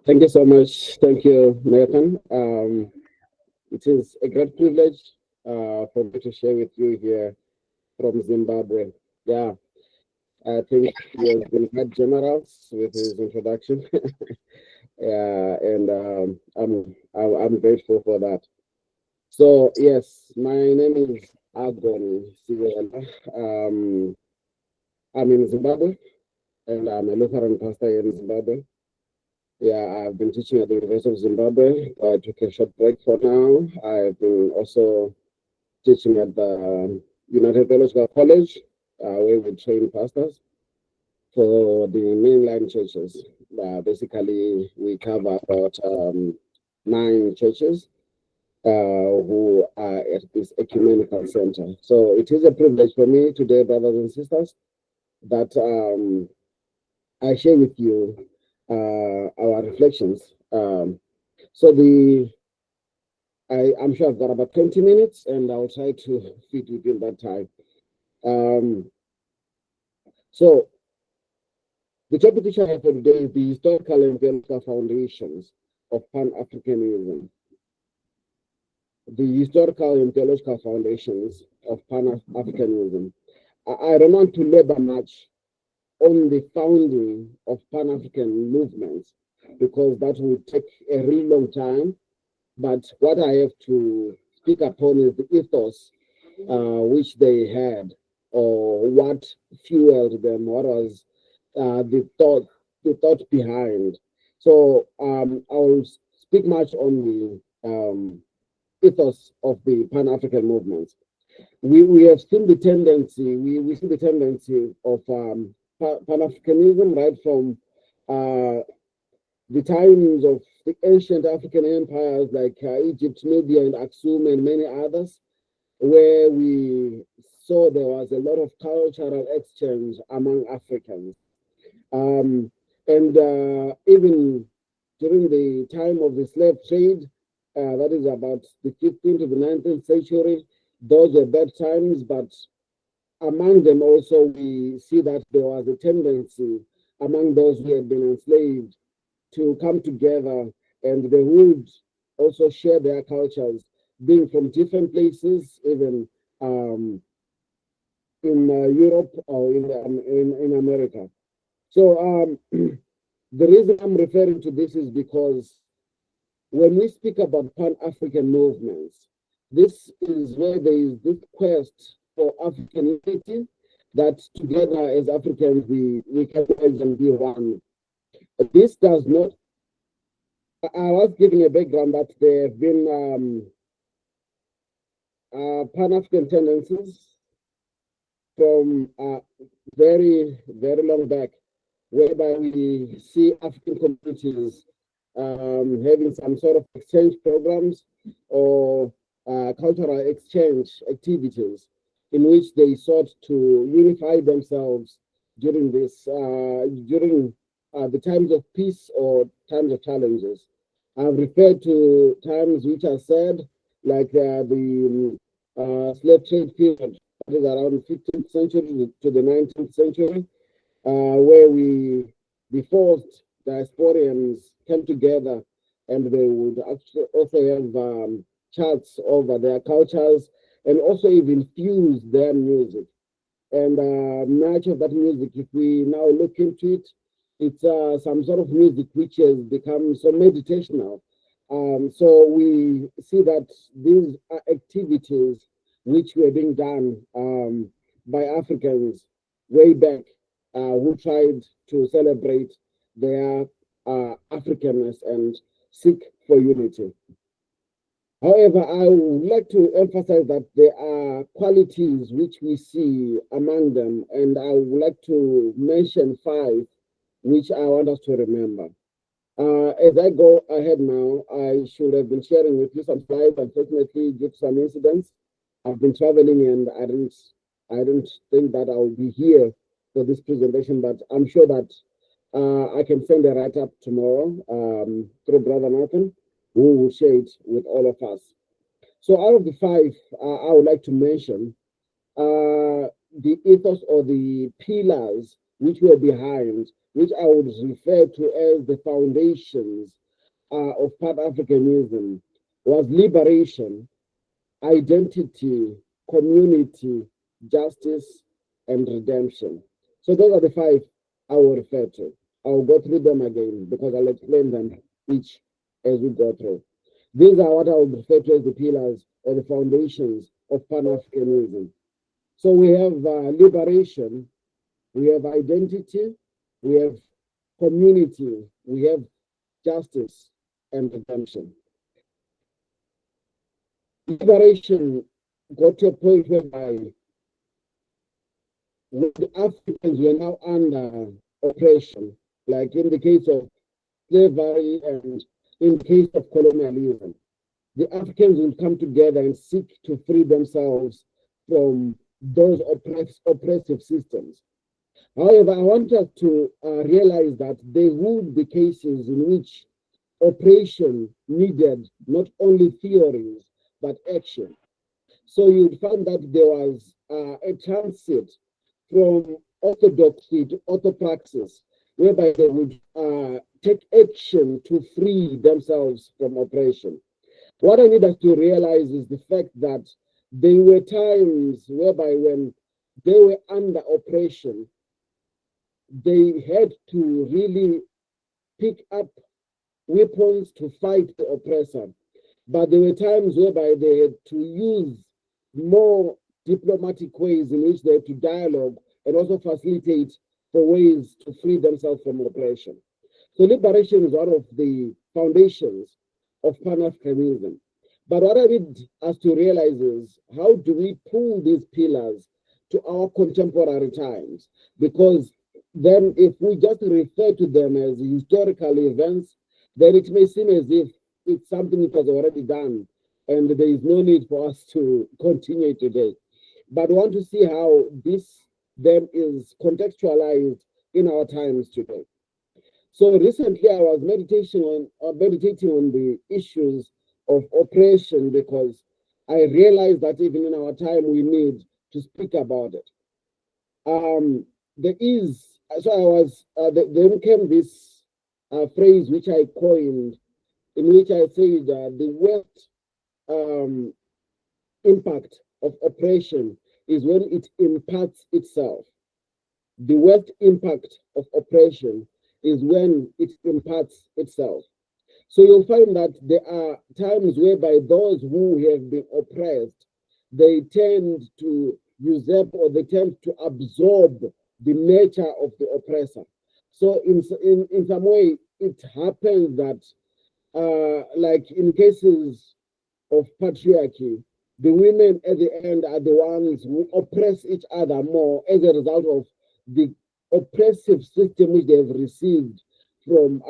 Thank you so much. Thank you, Nathan. It is a great privilege for me to share with you here from Zimbabwe. Yeah, I think he has been quite generous with his introduction. Yeah, and I'm grateful for that. So yes, my name is Agony Siwela. I'm in Zimbabwe, and I'm a Lutheran pastor here in Zimbabwe. Yeah, I've been teaching at the University of Zimbabwe. I took a short break for now. I've been also teaching at the United Theological College, where we train pastors for the mainline churches. Basically, we cover about 9 churches who are at this ecumenical center. So it is a privilege for me today, brothers and sisters, that I share with you our reflections. So I'm sure I've got about 20 minutes, and I'll try to fit within that time. So the topic which I have for today is the historical and theological foundations of Pan-Africanism. The historical and theological foundations of Pan-Africanism. I don't want to labor much on the founding of Pan-African movements because that would take a really long time. But what I have to speak upon is the ethos which they had, or what fueled them, what was the thought behind. So I will speak much on the ethos of the Pan-African movement. We have seen the tendency, we see the tendency of Pan-Africanism right from the times of the ancient African empires like Egypt, Nubia, and Aksum, and many others, where we saw there was a lot of cultural exchange among Africans. And even during the time of the slave trade, that is about the 15th to the 19th century, those were bad times, but among them also we see that there was a tendency among those who had been enslaved to come together, and they would also share their cultures, being from different places, even in Europe or in America. So the reason I'm referring to this is because when we speak about Pan-African movements, this is where there is this quest for African unity, that together as Africans we can merge and be one. This does not, I was giving a background that there have been Pan-African tendencies from very, very long back, whereby we see African communities having some sort of exchange programs or cultural exchange activities in which they sought to unify themselves during the times of peace or times of challenges. I've referred to times which are sad, like the slave trade period, that is around the 15th century to the 19th century, where the forced diasporians came together, and they would actually also have charts over their cultures and also even fuse their music. And much of that music, if we now look into it, it's some sort of music which has become so meditational. So we see that these are activities which were being done by Africans way back, who tried to celebrate their Africanness and seek for unity. However, I would like to emphasize that there are qualities which we see among them, and I would like to mention 5 which I want us to remember. As I go ahead now, I should have been sharing with you some slides. Unfortunately, due to some incidents, I've been traveling, and I didn't think that I would be here for this presentation, but I'm sure that I can send a write-up tomorrow through Brother Nathan, who will share it with all of us. So out of the 5, I would like to mention the ethos or the pillars which were behind which I would refer to as the foundations of Pan-Africanism, was liberation, identity, community, justice, and redemption. So those are the five I will refer to. I'll go through them again because I'll explain them each as we go through. These are what I would refer to as the pillars or the foundations of Pan-Africanism. So we have liberation, we have identity, we have community, we have justice and redemption. Liberation got to a point whereby the Africans were now under oppression, like in the case of slavery and in the case of colonialism. The Africans will come together and seek to free themselves from those oppressive systems. However, I want us to realize that there would be cases in which oppression needed not only theories, but action. So you'd find that there was a transit from orthodoxy to orthopraxis, whereby they would take action to free themselves from oppression. What I need us to realize is the fact that there were times whereby when they were under oppression, they had to really pick up weapons to fight the oppressor. But there were times whereby they had to use more diplomatic ways in which they had to dialogue and also facilitate for ways to free themselves from oppression. So liberation is one of the foundations of Pan-Africanism. But what I need us to realize is, how do we pull these pillars to our contemporary times? Because then if we just refer to them as historical events, then it may seem as if it's something that was already done and there is no need for us to continue today. But I want to see how this then is contextualized in our times today. So recently I was meditating on the issues of oppression because I realized that even in our time we need to speak about it. Then came this phrase which I coined, in which I said the worst impact of oppression is when it imparts itself. The worst impact of oppression is when it imparts itself. So you'll find that there are times whereby those who have been oppressed, they tend to usurp or they tend to absorb the nature of the oppressor. So in some way, it happens that, like in cases of patriarchy, the women at the end are the ones who oppress each other more as a result of the oppressive system which they have received from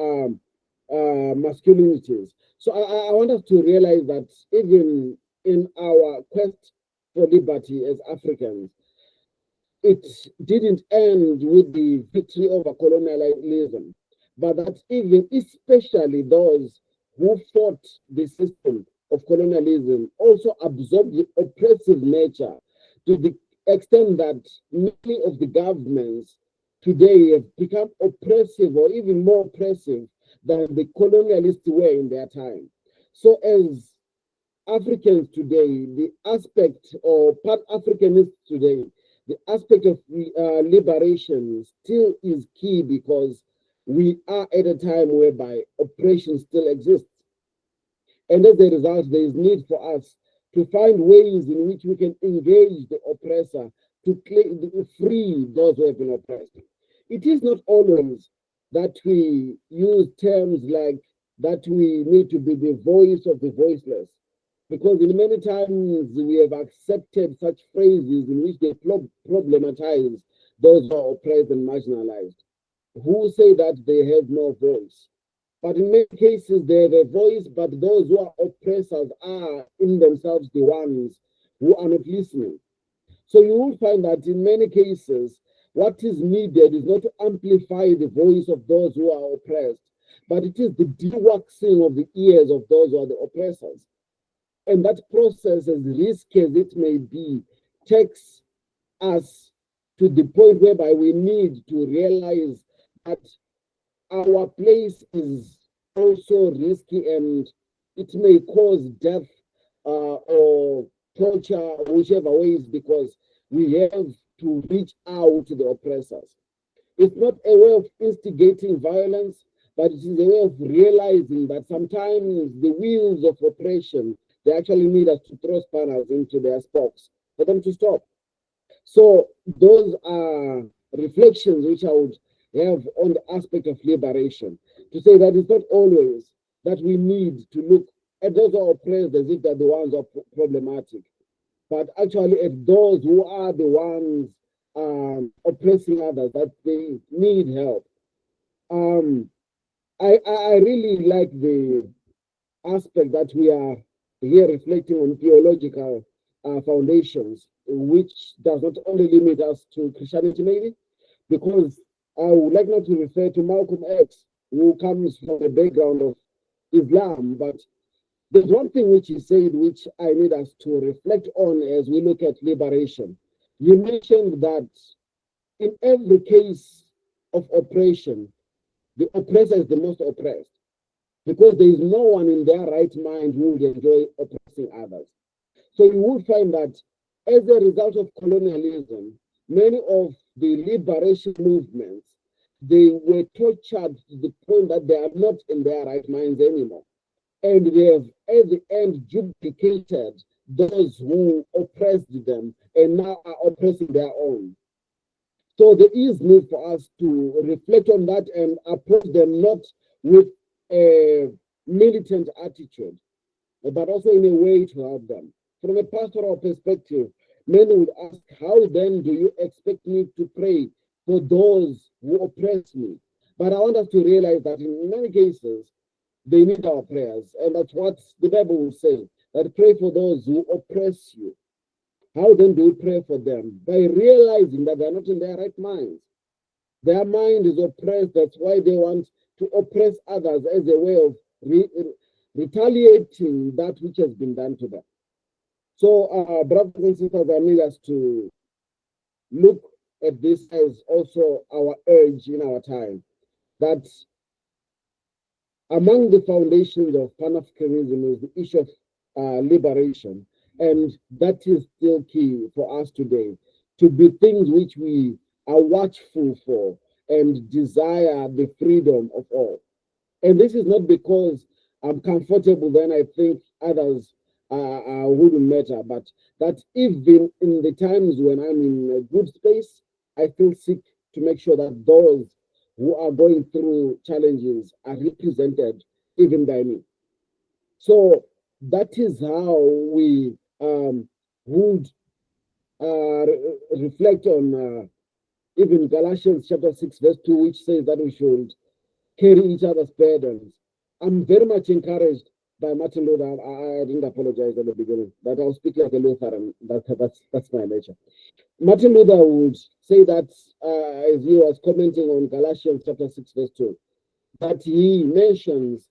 masculinities. So I want us to realize that even in our quest for liberty as Africans, it didn't end with the victory over colonialism, but that even especially those who fought the system of colonialism also absorbed the oppressive nature to the extent that many of the governments today have become oppressive or even more oppressive than the colonialists were in their time. So as Africans today, the aspect or Pan-Africanists today, the aspect of liberation still is key because we are at a time whereby oppression still exists. And as a result, there is need for us to find ways in which we can engage the oppressor to free those who have been oppressed. It is not always that we use terms like that we need to be the voice of the voiceless, because in many times we have accepted such phrases in which they problematize those who are oppressed and marginalized, who say that they have no voice. But in many cases, they have a voice, but those who are oppressors are in themselves the ones who are not listening. So you will find that in many cases, what is needed is not to amplify the voice of those who are oppressed, but it is the dewaxing of the ears of those who are the oppressors. And that process, as risky as it may be, takes us to the point whereby we need to realize that our place is also risky and it may cause death or torture, whichever ways, because we have to reach out to the oppressors. It's not a way of instigating violence, but it is a way of realizing that sometimes the wheels of oppression, they actually need us to throw spanners into their spokes for them to stop. So those are reflections which I would have on the aspect of liberation, to say that it's not always that we need to look at those who are oppressed as if they're the ones who are problematic, but actually at those who are the ones oppressing others, that they need help. Um, I really like the aspect that we are here reflecting on theological foundations, which does not only limit us to Christianity, maybe, because I would like not to refer to Malcolm X, who comes from the background of Islam, but there's one thing which he said, which I need us to reflect on as we look at liberation. You mentioned that in every case of oppression, the oppressor is the most oppressed because there is no one in their right mind who would enjoy oppressing others. So you would find that as a result of colonialism, many of the liberation movements, they were tortured to the point that they are not in their right minds anymore. And they have, at the end, duplicated those who oppressed them and now are oppressing their own. So there is need for us to reflect on that and approach them not with a militant attitude, but also in a way to help them. From a pastoral perspective, many would ask, how then do you expect me to pray for those who oppress me? But I want us to realize that in many cases, they need our prayers. And that's what the Bible will say, that pray for those who oppress you. How then do you pray for them? By realizing that they're not in their right minds. Their mind is oppressed. That's why they want to oppress others as a way of retaliating that which has been done to them. So, brothers and sisters, I need us to look at this as also our urge in our time, that among the foundations of Pan-Africanism is the issue of liberation. And that is still key for us today, to be things which we are watchful for and desire the freedom of all. And this is not because I'm comfortable, then I think others wouldn't matter, but that even in the times when I'm in a good space, I still seek to make sure that those who are going through challenges are represented even by me. So that is how we would reflect on even Galatians chapter 6, verse 2, which says that we should carry each other's burdens. I'm very much encouraged by Martin Luther. I didn't apologize at the beginning, but I'll speak like a Lutheran. That's my nature. Martin Luther would say that as he was commenting on Galatians chapter 6, verse 2, that he mentions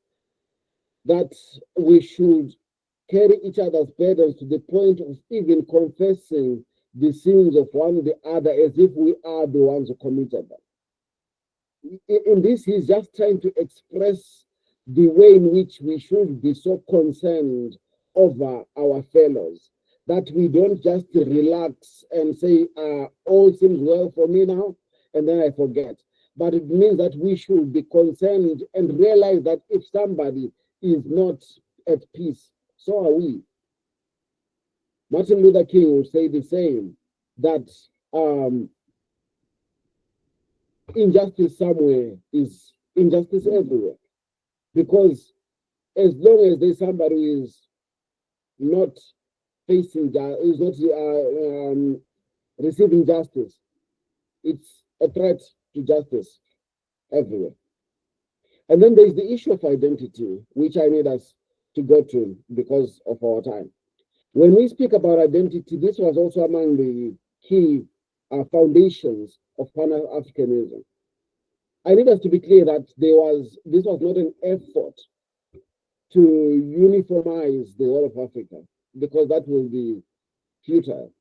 that we should carry each other's burdens to the point of even confessing the sins of one the other as if we are the ones who committed them. In this, he's just trying to express the way in which we should be so concerned over our fellows, that we don't just relax and say, all seems well for me now, and then I forget. But it means that we should be concerned and realize that if somebody is not at peace, so are we. Martin Luther King will say the same, that injustice somewhere is injustice everywhere. Because as long as there's somebody who is not facing, is not receiving justice, it's a threat to justice everywhere. And then there's the issue of identity, which I need us to go to because of our time. When we speak about identity, this was also among the key foundations of Pan-Africanism. I need us to be clear that this was not an effort to uniformize the whole of Africa, because that will be futile.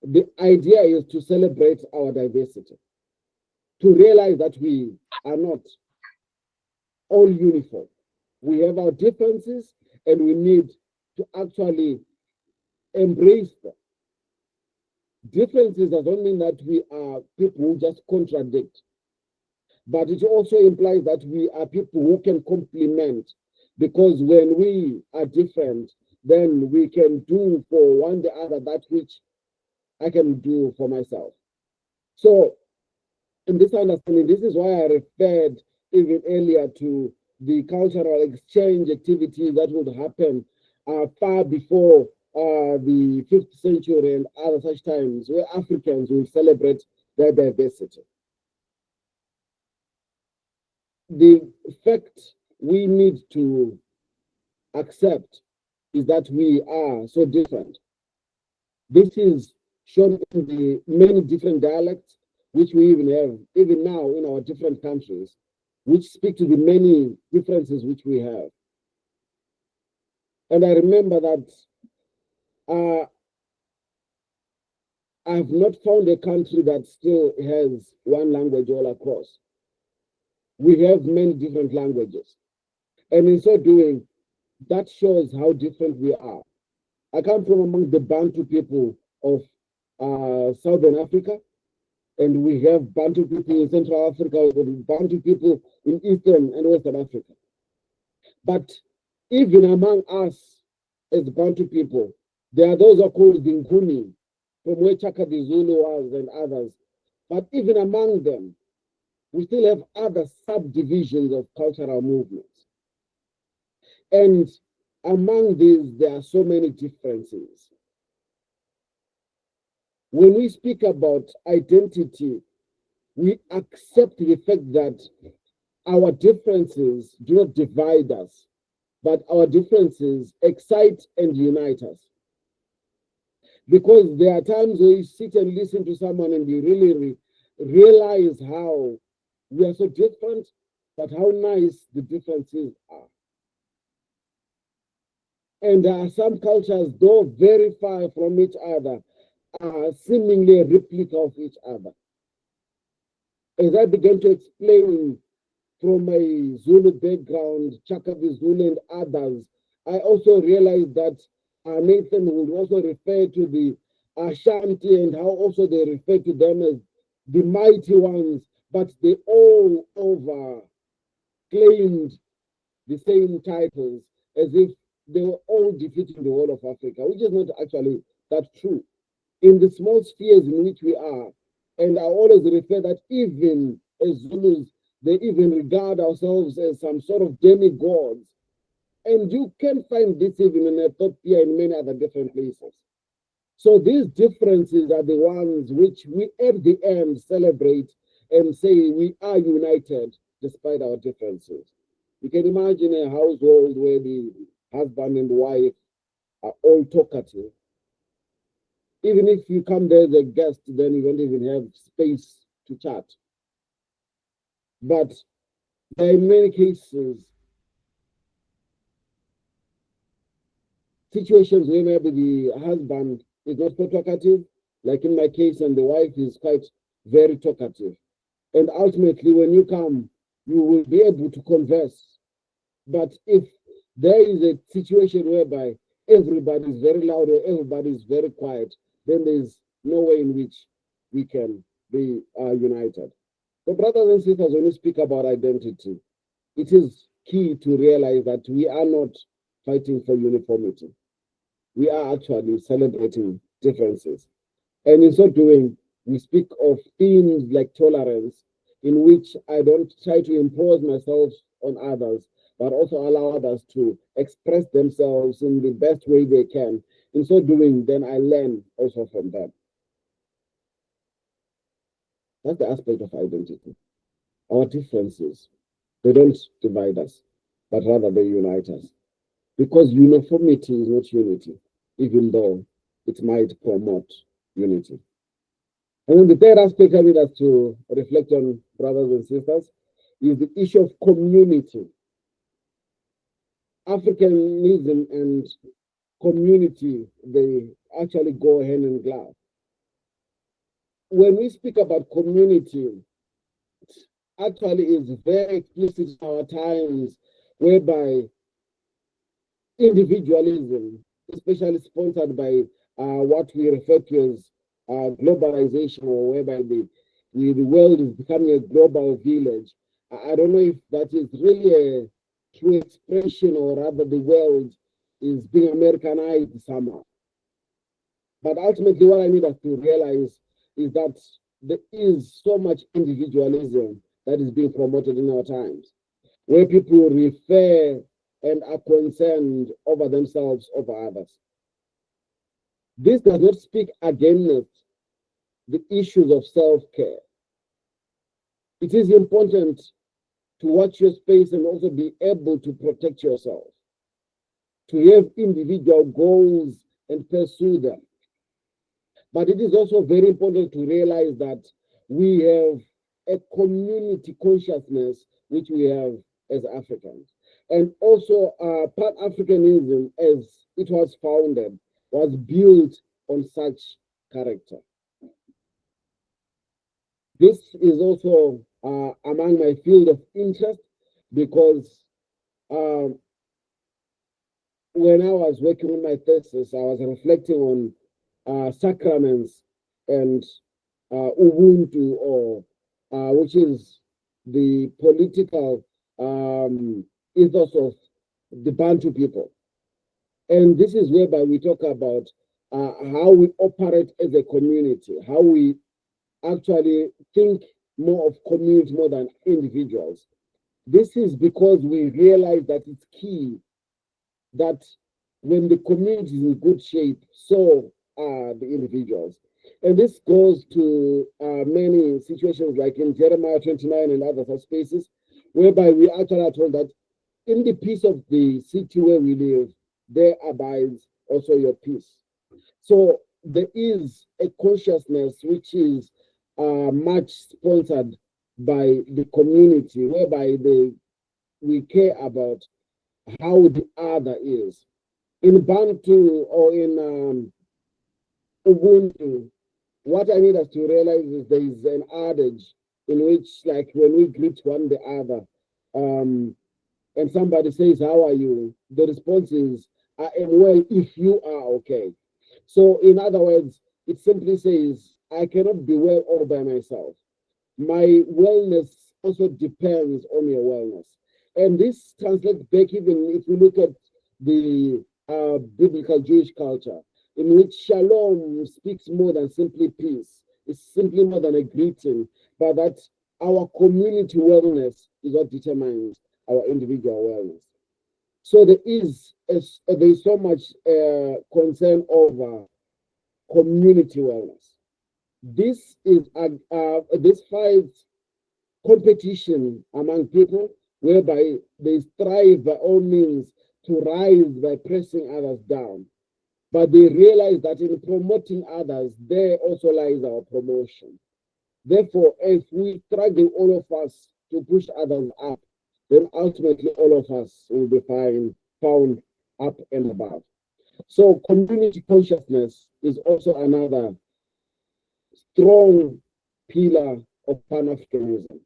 The idea is to celebrate our diversity, to realize that we are not all uniform. We have our differences and we need to actually embrace them. Differences doesn't mean that we are people who just contradict, but it also implies that we are people who can complement, because when we are different, then we can do for one the other that which I can do for myself. So in this understanding, this is why I referred even earlier to the cultural exchange activities that would happen far before the 5th century and other such times, where Africans will celebrate their diversity. The fact we need to accept is that we are so different. This is shown in the many different dialects which we even have, even now in our different countries, which speak to the many differences which we have. And I remember that I've not found a country that still has one language all across. We have many different languages. And in so doing, that shows how different we are. I come from among the Bantu people of Southern Africa, and we have Bantu people in Central Africa, Bantu people in Eastern and Western Africa. But even among us as Bantu people, there are those who are called the Nguni, from where Chaka the Zulu was and others. But even among them, we still have other subdivisions of cultural movements. And among these, there are so many differences. When we speak about identity, we accept the fact that our differences do not divide us, but our differences excite and unite us. Because there are times where you sit and listen to someone and you really realize how we are so different, but how nice the differences are. And there are some cultures, though very far from each other, are seemingly a replica of each other. As I began to explain from my Zulu background, Chaka the Zulu and others, I also realized that Nathan would also refer to the Ashanti and how also they refer to them as the mighty ones, but they all over claimed the same titles as if they were all defeating the whole of Africa, which is not actually that true. In the small spheres in which we are, and I always refer that even as Zulus, they even regard ourselves as some sort of demigods. And you can find this even in Ethiopia and many other different places. So these differences are the ones which we at the end celebrate and say we are united despite our differences. You can imagine a household where the husband and wife are all talkative. Even if you come there as a guest, then you don't even have space to chat. But there are in many cases situations where maybe the husband is not so talkative, like in my case, and the wife is quite very talkative. And ultimately, when you come, you will be able to converse. But if there is a situation whereby everybody is very loud or everybody is very quiet, then there's no way in which we can be united. So, brothers and sisters, when we speak about identity, it is key to realize that we are not fighting for uniformity. We are actually celebrating differences. And in so doing, we speak of themes like tolerance, in which I don't try to impose myself on others, but also allow others to express themselves in the best way they can. In so doing, then I learn also from them. That's the aspect of identity. Our differences, they don't divide us, but rather they unite us. Because uniformity is not unity, even though it might promote unity. And then the third aspect I need us to reflect on, brothers and sisters, is the issue of community. Africanism and community, they actually go hand in glove. When we speak about community, actually is very explicit in our times, whereby individualism, especially sponsored by what we refer to as globalization, or whereby the world is becoming a global village. I don't know if that is really a true expression, or rather the world is being Americanized somehow. But ultimately, what I need us to realize is that there is so much individualism that is being promoted in our times, where people refer and are concerned over themselves, over others. This does not speak against the issues of self-care. It is important to watch your space and also be able to protect yourself, to have individual goals and pursue them. But it is also very important to realize that we have a community consciousness which we have as Africans. And also, Pan-Africanism, as it was founded, was built on such character. This is also among my field of interest, because when I was working on my thesis, I was reflecting on sacraments and Ubuntu, or which is the political ethos of the Bantu people. And this is whereby we talk about how we operate as a community, how we actually think more of community more than individuals. This is because we realize that it's key that when the community is in good shape, so are the individuals. And this goes to many situations like in Jeremiah 29 and other such spaces, whereby we actually are told that in the peace of the city where we live, there abides also your peace. So there is a consciousness which is much sponsored by the community, whereby we care about how the other is. In Bantu or in Ubuntu, what I need us to realize is there is an adage in which, like, when we greet one the other, and somebody says, "How are you?" the response is, "I am well if you are okay." So, in other words, it simply says, I cannot be well all by myself. My wellness also depends on your wellness. And this translates back, even if we look at the biblical Jewish culture, in which shalom speaks more than simply peace. It's simply more than a greeting, but that our community wellness is what determines our individual wellness. So there is so much concern over community wellness. This fights competition among people, whereby they strive by all means to rise by pressing others down. But they realize that in promoting others, there also lies our promotion. Therefore, if we struggle, all of us, to push others up, then ultimately all of us will be found up and above. So community consciousness is also another strong pillar of Pan-Africanism.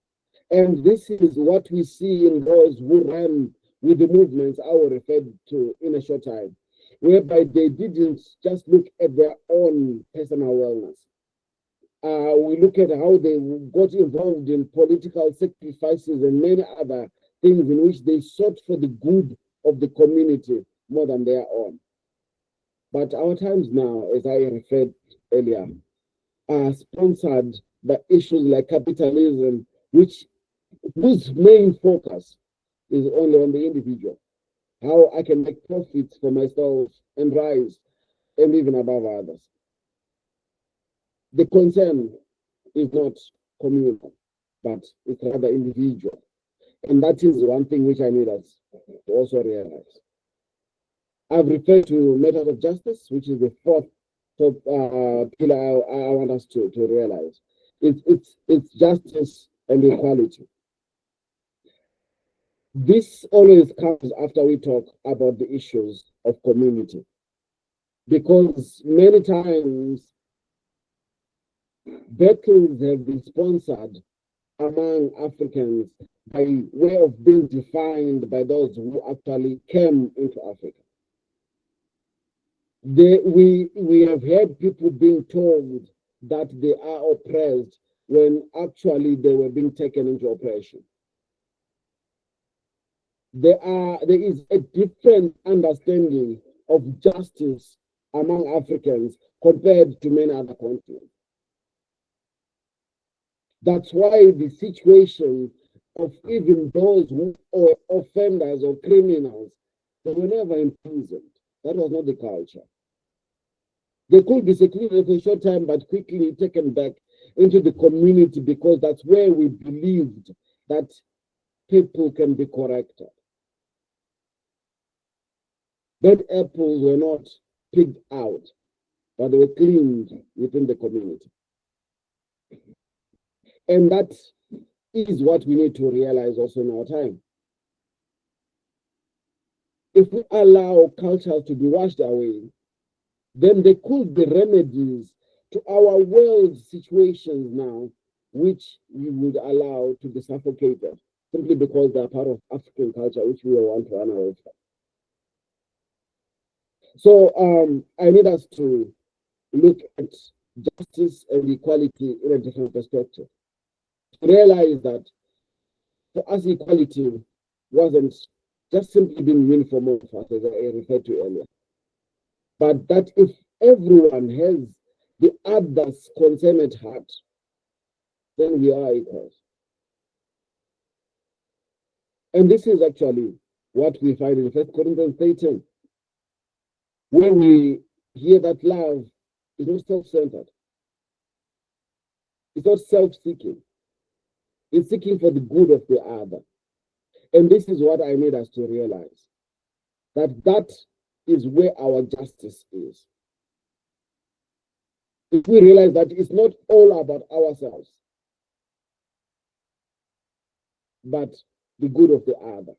And this is what we see in those who ran with the movements I will refer to in a short time, whereby they didn't just look at their own personal wellness. We look at how they got involved in political sacrifices and many other things in which they sought for the good of the community more than their own. But our times now, as I referred earlier, are sponsored by issues like capitalism, whose main focus is only on the individual, how I can make profits for myself and rise and even above others. The concern is not communal, but it's rather individual. And that is one thing which I need us to also realize. I've referred to methods of justice, which is the fourth top pillar I want us to realize. It's justice and equality. This always comes after we talk about the issues of community, because many times battles have been sponsored among Africans by way of being defined by those who actually came into Africa. We have heard people being told that they are oppressed when actually they were being taken into oppression. There is a different understanding of justice among Africans compared to many other continents. That's why the situation of even those who are offenders or criminals, they were never imprisoned. That was not the culture. They could be secluded for a short time, but quickly taken back into the community because that's where we believed that people can be corrected. Bad apples were not picked out, but they were cleaned within the community. And that is what we need to realize also in our time. If we allow cultures to be washed away, then there could be remedies to our world situations now, which we would allow to be suffocated simply because they are part of African culture, which we want to run away from. So I need us to look at justice and equality in a different perspective. Realize that for us, equality wasn't just simply being uniform of us, as I referred to earlier, but that if everyone has the other's concern at heart, then we are equals. And this is actually what we find in 1 Corinthians 13, where we hear that love is not self-centered. It's not self-seeking. It's seeking for the good of the other. And this is what I need us to realize, that is where our justice is. If we realize that it's not all about ourselves, but the good of the other.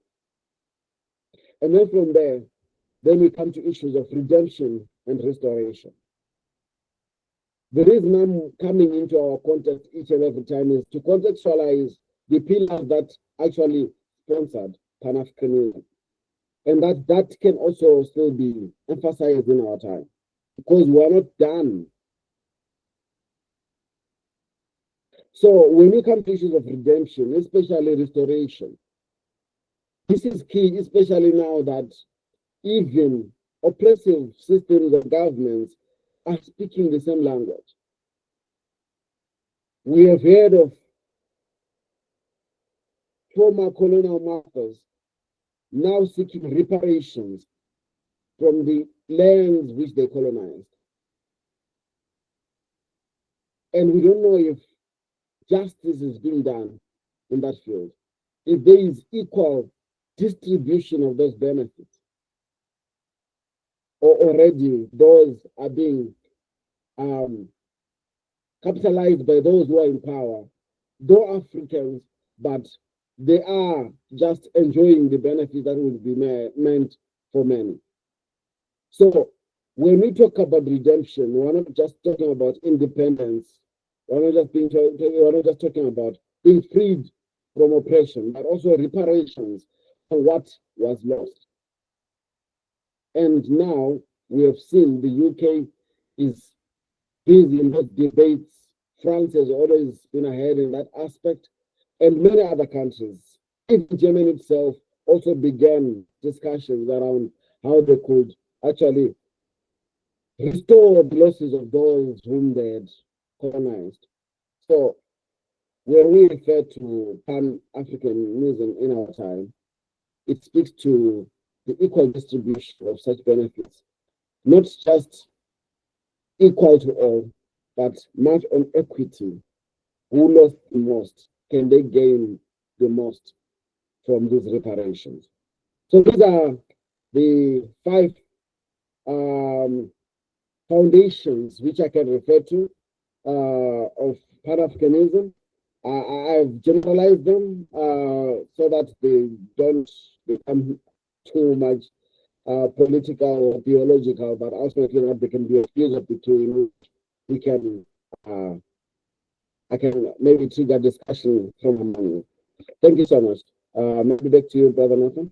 And then from there, then we come to issues of redemption and restoration. The reason I'm coming into our context each and every time is to contextualize the pillars that actually sponsored Pan-Africanism. And that can also still be emphasized in our time, because we are not done. So when we come to issues of redemption, especially restoration, this is key, especially now that even oppressive systems of governments are speaking the same language. We have heard of former colonial masters now seeking reparations from the lands which they colonized. And we don't know if justice is being done in that field, if there is equal distribution of those benefits, or already those are being capitalized by those who are in power, though Africans, but they are just enjoying the benefits that will be meant for many. So when we talk about redemption, we're not just talking about independence. We're not just talking about being freed from oppression, but also reparations for what was lost. And now we have seen the UK is busy in those debates. France has always been ahead in that aspect, and many other countries, even Germany itself, also began discussions around how they could actually restore the losses of those whom they had colonized. So when we refer to Pan-Africanism in our time, it speaks to the equal distribution of such benefits, not just equal to all, but much on equity. Who lost the most? Can they gain the most from these reparations? So these are the 5 foundations which I can refer to of Pan-Africanism. I've generalized them so that they don't become too much political or theological, but ultimately they can be a fuse of the two in which we can I can maybe trigger discussion from among you. Thank you so much. Maybe back to you, Brother Nathan.